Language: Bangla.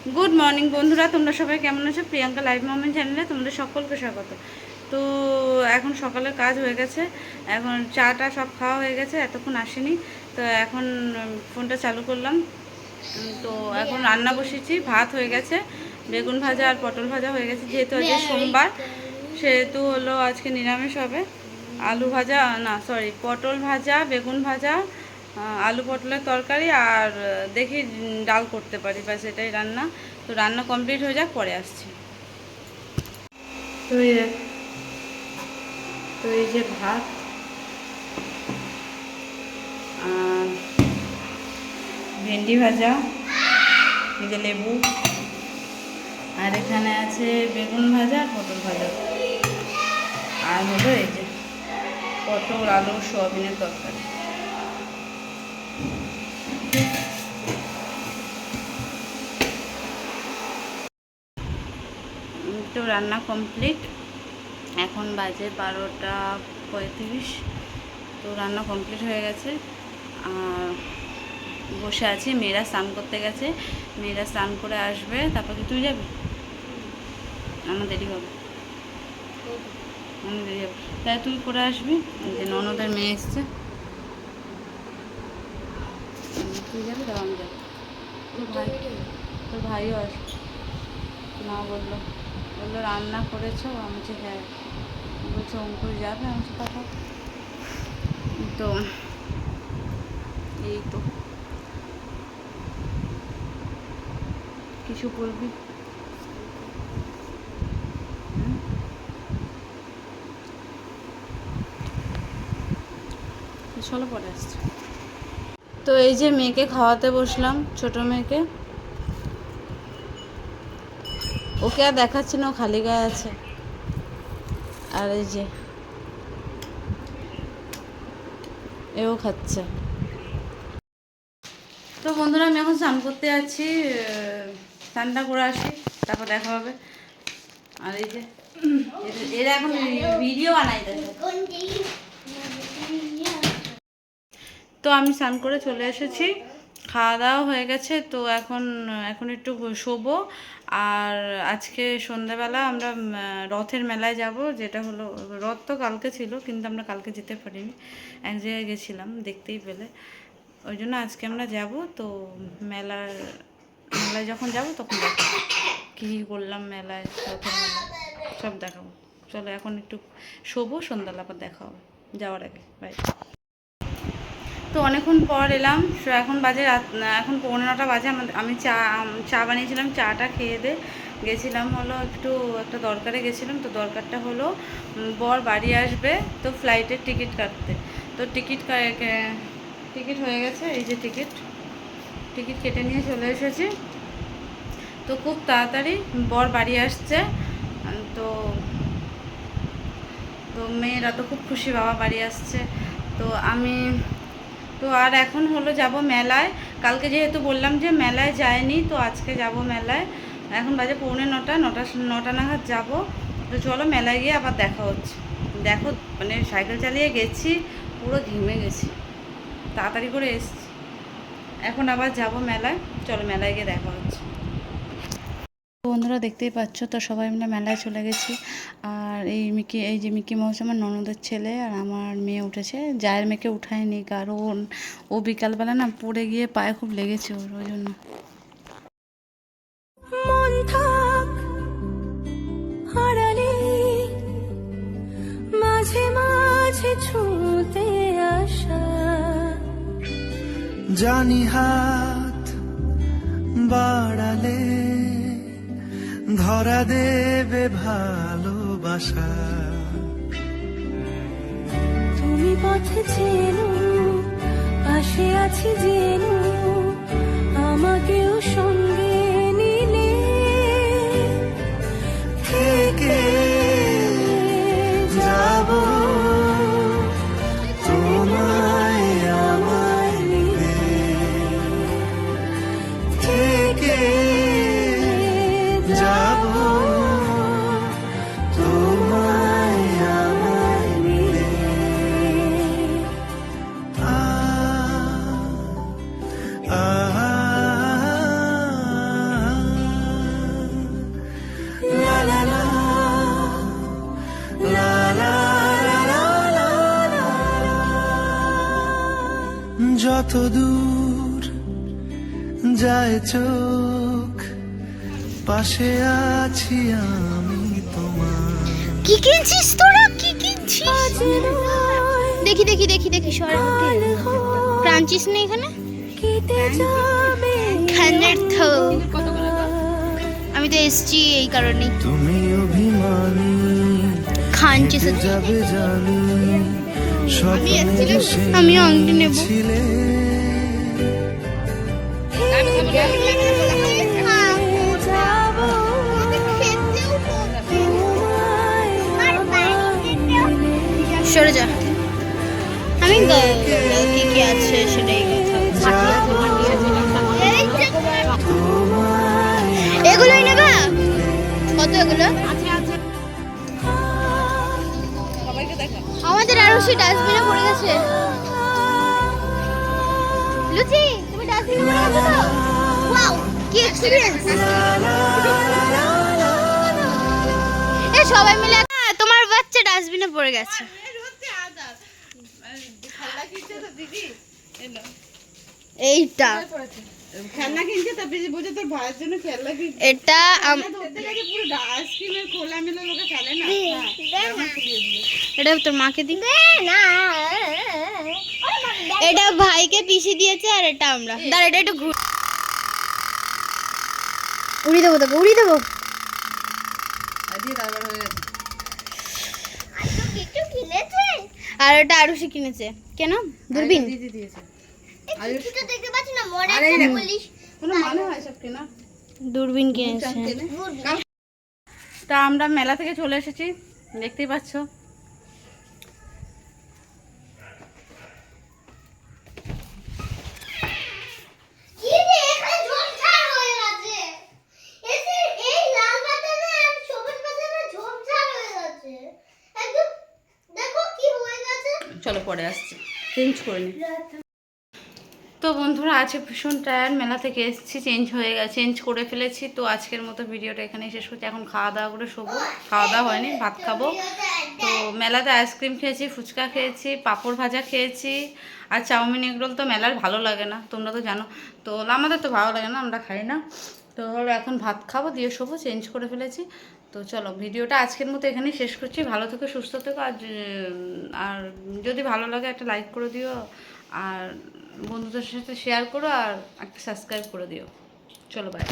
গুড মর্নিং বন্ধুরা, তোমরা সবাই কেমন আছো? প্রিয়াঙ্কা লাইভ মোমেন্ট চ্যানেলে তোমাদের সকলকে স্বাগত। তো এখন সকালের কাজ হয়ে গেছে, এখন চাটা সব খাওয়া হয়ে গেছে, এতক্ষণ আসেনি। তো এখন ফোনটা চালু করলাম। তো এখন রান্না বসেছি, ভাত হয়ে গেছে, বেগুন ভাজা আর পটল ভাজা হয়ে গেছে। যেহেতু আজকে সোমবার, সেহেতু হলো আজকে নিরামিষ হবে। আলু ভাজা না সরি পটল ভাজা, বেগুন ভাজা, আলু পটলের তরকারি, আর দেখি ডাল করতে পারি, ব্যাস এটাই রান্না। তো রান্না কমপ্লিট হয়ে যাক, পরে আসছি। তো এই যে ভাত আর ভেন্ডি ভাজা, এই যে লেবু, আর এখানে আছে বেগুন ভাজা আর পটল ভাজা, আর হলো এই যে পটল আলু সোয়াবিনের তরকারি। তো রান্না কমপ্লিট, এখন বাজে 12:35। তো রান্না কমপ্লিট হয়ে গেছে, আর বসে আছি। মেয়েরা স্নান করতে গেছে, মেয়েরা স্নান করে আসবে, তারপর কি তুই যাবি? আমার দেরি হবে, আমার দেরি হবে, তাই তুই করে আসবি। যে ননদের মেয়ে এসছে, তুই যাবি, তাও আমি যাবো। তোর ভাইও আসবে। মা বললো রান্না করেছো? আমি বলছি হ্যাঁ। বলছে অঙ্কুর যাবে, আমি বলছি পাঠাও। তো এই তো, কিছু বলবি? চলো পরে আসছি। তো এই যে মেয়েকে খাওয়াতে বসলাম, ছোট মেয়েকে। ওকে আর দেখাচ্ছি না, ও খালি গায়ে আছে। আর এই যে এও খাচ্ছে। তো বন্ধুরা, আমি এখন স্নান করতে যাচ্ছি, স্নানটা করে আসি, তারপর দেখা হবে। আর এই যে এরা এখন ভিডিও বানাই দেখো। তো আমি স্নান করে চলে এসেছি, খাওয়া দাওয়া হয়ে গেছে। তো এখন এখন একটু শোবো। আর আজকে সন্ধ্যাবেলা আমরা রথের মেলায় যাব, যেটা হলো রথ তো কালকে ছিল, কিন্তু আমরা কালকে যেতে পারিনি, এক জায়গায় গেছিলাম, দেখতেই পেলে। ওই জন্য আজকে আমরা যাব। তো মেলায় যখন যাব তখন দেখাবো কী কী করলাম মেলায়, রথের মেলায় সব দেখাবো। চলো এখন একটু শোবো, সন্ধ্যাবেলা আবার দেখা হবে যাওয়ার আগে। বাই। তো অনেকক্ষণ পর এলাম, এখন বাজে রাত, এখন 9:15 বাজে। আমি চা বানিয়েছিলাম, চাটা খেয়ে গেছিলাম হলো একটু একটা দরকারে গেছিলাম। তো দরকারটা হলো বর বাড়ি আসবে, তো ফ্লাইটের টিকিট কাটতে। তো টিকিট হয়ে গেছে, এই যে টিকিট কেটে নিয়ে চলে এসেছি। তো খুব তাড়াতাড়ি বর বাড়ি আসছে। তো তো মেয়েরা তো খুব খুশি, বাবা বাড়ি আসছে। তো আর এখন হলো যাব মেলায়। কালকে যেহেতু বললাম যে মেলায় যায়নি, তো আজকে যাব মেলায়। এখন বাজে 9:45 নাগাদ যাব। তো চলো মেলায় গিয়ে আবার দেখা হচ্ছে। দেখো মানে সাইকেল চালিয়ে গেছি, পুরো ঘেমে গেছি, তাড়াতাড়ি করে এসছি। এখন আবার যাব মেলায়, চলো মেলায় গিয়ে দেখা হচ্ছে। বন্ধুরা দেখতেই পাচ্ছ, তো সবাই মিলে মেলায় চলে গেছি। আর এই যে মিকি মাউস আমার ননদের ছেলে, আর আমার মেয়ে উঠেছে। জায়ের মেয়েকে উঠায়নি, কারণ ও বিকালবেলা না পড়ে গিয়ে পায়ে খুব লেগেছে ওই জন্য। মাঝে মাঝে ছুঁতে আসা, জানি হাত বাড়ালে ধরা দেবে ভালোবাসা। তুমি পথে চেনো, পাশে আছি জেনো, আমাকেও সঙ্গে নিলে থেকে যাব তোমায় আমার নিলে, থেকে যাব তোমায় আমার নিলে। আ কত দূর যায় চোখ, পাশে আছি আমি তোমার। কি কিনছিস তোরা, কি কিনছিস? দেখি দেখি দেখি দেখি সরে ক্রাঞ্চিস নেই এখানে। খান্ডার থো আমি তো এসছি এই কারণে। তুমি অভিমানী খাঞ্চিস যাবে জানি, স্বপ্নের সেই আমি আংটি নেব। ছিলে। সরে যা, আমি কি কি আছে সেটাই কথা। এগুলোই নেবা? কত এগুলো? আমাদের আরো সে ডাস্টবিনে পড়ে গেছে। লুচি তুমি ডাস্টবিনে পড়ে গেছো তো? ওয়াও কি এক্সপেরিয়েন্স! এ সবাই মিলে তোমার বাচ্চা ডাস্টবিনে পড়ে গেছে। এইটা খেলনা কিনছে তারপরে বুঝে তোর ভাইয়ের জন্য খেলনা কিনছে। এটা ধরতে গেছে পুরো আইসক্রিমের খোলা মেলা লোকে খেলে না। এটা তোর মাকে দি না, এটা ভাইকে পিসি দিয়েছে আর এটা আমরা। দাঁড়া এটা একটু উড়িয়ে দেবো, তোকে উড়িয়ে দেবো। আর এটা আরুষি কিনেছে। কেন? দূরবীন দূরবীন কিনেছে। তা আমরা মেলা থেকে চলে এসেছি, দেখতেই পাচ্ছ। চলো পরে আসছি, চেঞ্জ করে নি। তো বন্ধুরা আছে ভীষণ টায়ার্ড, মেলা থেকে এসেছি, চেঞ্জ করে ফেলেছি। তো আজকের মতো ভিডিওটা এখানেই শেষ করছি। এখন খাওয়া দাওয়া করে শোবো। খাওয়া দাওয়া হয়নি, ভাত খাবো। তো মেলাতে আইসক্রিম খেয়েছি, ফুচকা খেয়েছি, পাঁপড় ভাজা খেয়েছি, আর চাউমিন এগরোল তো মেলার ভালো লাগে না, তোমরা তো জানো। তো আমাদের তো ভালো লাগে না, আমরা খাই না। তো এখন ভাত খাবো, দিয়ে শোবো, চেঞ্জ করে ফেলেছি। তো চলো ভিডিওটা আজকের মতো এখানেই শেষ করছি। ভালো থেকো, সুস্থ থেকো। আর যদি ভালো লাগে একটা লাইক করে দিও, আর বন্ধুদের সাথে শেয়ার করো, আর একটা সাবস্ক্রাইব করে দিও। চলো বাই।